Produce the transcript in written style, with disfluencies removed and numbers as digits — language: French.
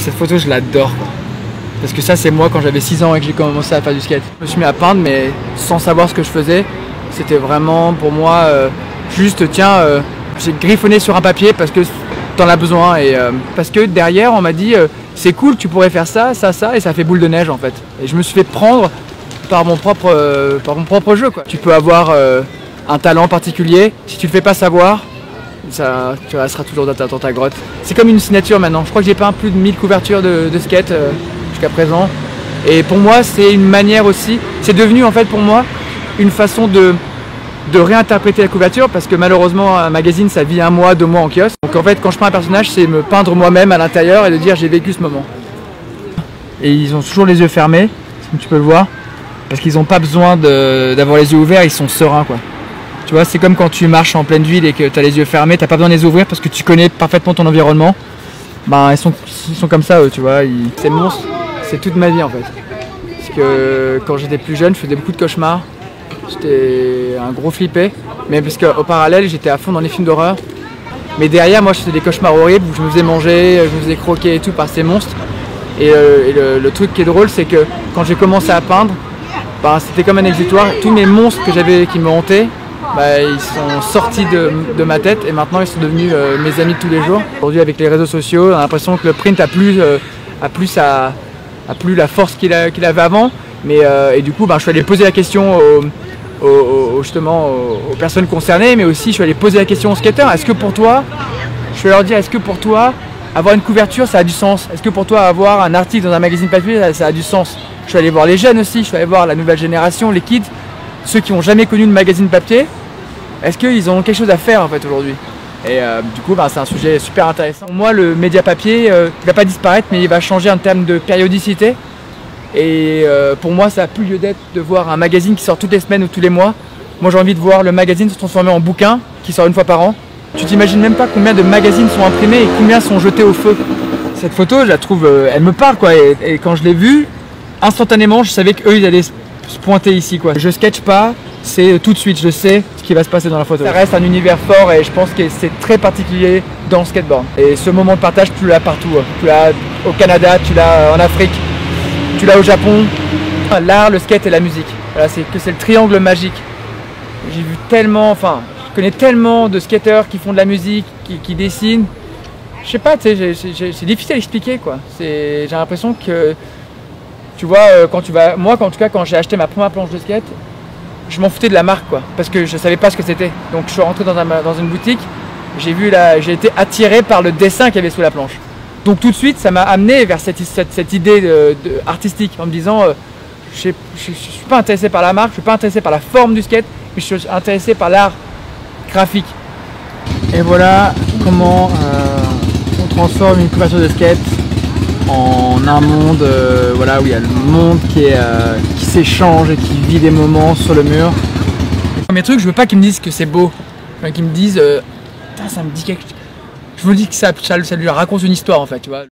cette photo, je l'adore. Parce que ça, c'est moi quand j'avais 6 ans et que j'ai commencé à faire du skate. Je me suis mis à peindre, mais sans savoir ce que je faisais. C'était vraiment pour moi juste, tiens, j'ai griffonné sur un papier parce que t'en as besoin. Et parce que derrière, on m'a dit, c'est cool, tu pourrais faire ça, ça, ça, et ça fait boule de neige en fait. Et je me suis fait prendre par mon propre jeu, quoi. Tu peux avoir un talent particulier, si tu le fais pas savoir, ça, tu resteras toujours dans ta grotte. C'est comme une signature maintenant. Je crois que j'ai peint plus de 1000 couvertures de skate jusqu'à présent. Et pour moi, c'est une manière aussi, c'est devenu en fait pour moi une façon de réinterpréter la couverture, parce que malheureusement un magazine ça vit 1 mois, 2 mois en kiosque. Donc en fait quand je peins un personnage, c'est me peindre moi-même à l'intérieur et de dire j'ai vécu ce moment. Et ils ont toujours les yeux fermés, comme tu peux le voir, parce qu'ils n'ont pas besoin d'avoir les yeux ouverts, ils sont sereins, quoi. Tu vois, c'est comme quand tu marches en pleine ville et que tu as les yeux fermés, t'as pas besoin de les ouvrir parce que tu connais parfaitement ton environnement. Ben ils sont comme ça eux, tu vois, ces monstres, c'est toute ma vie en fait. Parce que quand j'étais plus jeune, je faisais beaucoup de cauchemars. J'étais un gros flippé, mais parce qu'au parallèle, j'étais à fond dans les films d'horreur. Mais derrière, moi, je faisais des cauchemars horribles où je me faisais manger, je me faisais croquer et tout par ces monstres. Et le truc qui est drôle, c'est que quand j'ai commencé à peindre, bah, c'était comme un exutoire. Tous mes monstres que j'avais qui me hantaient, bah, ils sont sortis de ma tête et maintenant ils sont devenus mes amis de tous les jours. Aujourd'hui, avec les réseaux sociaux, on a l'impression que le print a plus la force qu'il avait avant. Mais, et du coup, bah, je suis allé poser la question justement aux personnes concernées, mais aussi je suis allé poser la question aux skateurs. Est-ce que pour toi, je vais leur dire, est-ce que pour toi, avoir une couverture, ça a du sens? Est-ce que pour toi, avoir un article dans un magazine papier, ça a du sens? Je suis allé voir les jeunes aussi, je suis allé voir la nouvelle génération, les kids, ceux qui n'ont jamais connu de magazine papier. Est-ce qu'ils ont quelque chose à faire en fait aujourd'hui? Et du coup, bah, c'est un sujet super intéressant. Pour moi, le média papier, il ne va pas disparaître, mais il va changer en termes de périodicité. Et pour moi, ça n'a plus lieu d'être de voir un magazine qui sort toutes les semaines ou tous les mois. Moi, j'ai envie de voir le magazine se transformer en bouquin qui sort 1 fois par an. Tu t'imagines même pas combien de magazines sont imprimés et combien sont jetés au feu. Cette photo, je la trouve, elle me parle, quoi. Et quand je l'ai vue, instantanément, je savais qu'eux, ils allaient se pointer ici, quoi. Je sketch pas, c'est tout de suite, je sais ce qui va se passer dans la photo. Ça reste un univers fort et je pense que c'est très particulier dans le skateboard. Et ce moment de partage, tu l'as partout. Tu l'as au Canada, tu l'as en Afrique. Tu l'as au Japon, l'art, le skate et la musique. Voilà, c'est le triangle magique. J'ai vu tellement, enfin, je connais tellement de skateurs qui font de la musique, qui dessinent. Je sais pas, tu sais, c'est difficile à expliquer, quoi. J'ai l'impression que, tu vois, quand tu vas, moi, en tout cas, quand j'ai acheté ma première planche de skate, je m'en foutais de la marque, quoi, parce que je savais pas ce que c'était. Donc je suis rentré dans une boutique, j'ai été attiré par le dessin qu'il y avait sous la planche. Donc tout de suite, ça m'a amené vers cette idée artistique, en me disant, je ne suis pas intéressé par la marque, je ne suis pas intéressé par la forme du skate, mais je suis intéressé par l'art graphique. Et voilà comment on transforme une couverture de skate en un monde voilà, où il y a le monde qui s'échange et qui vit des moments sur le mur. Le premier truc, je veux pas qu'ils me disent que c'est beau, enfin, qu'ils me disent, ça me dit quelque chose. Je me dis que ça lui raconte une histoire en fait, tu vois.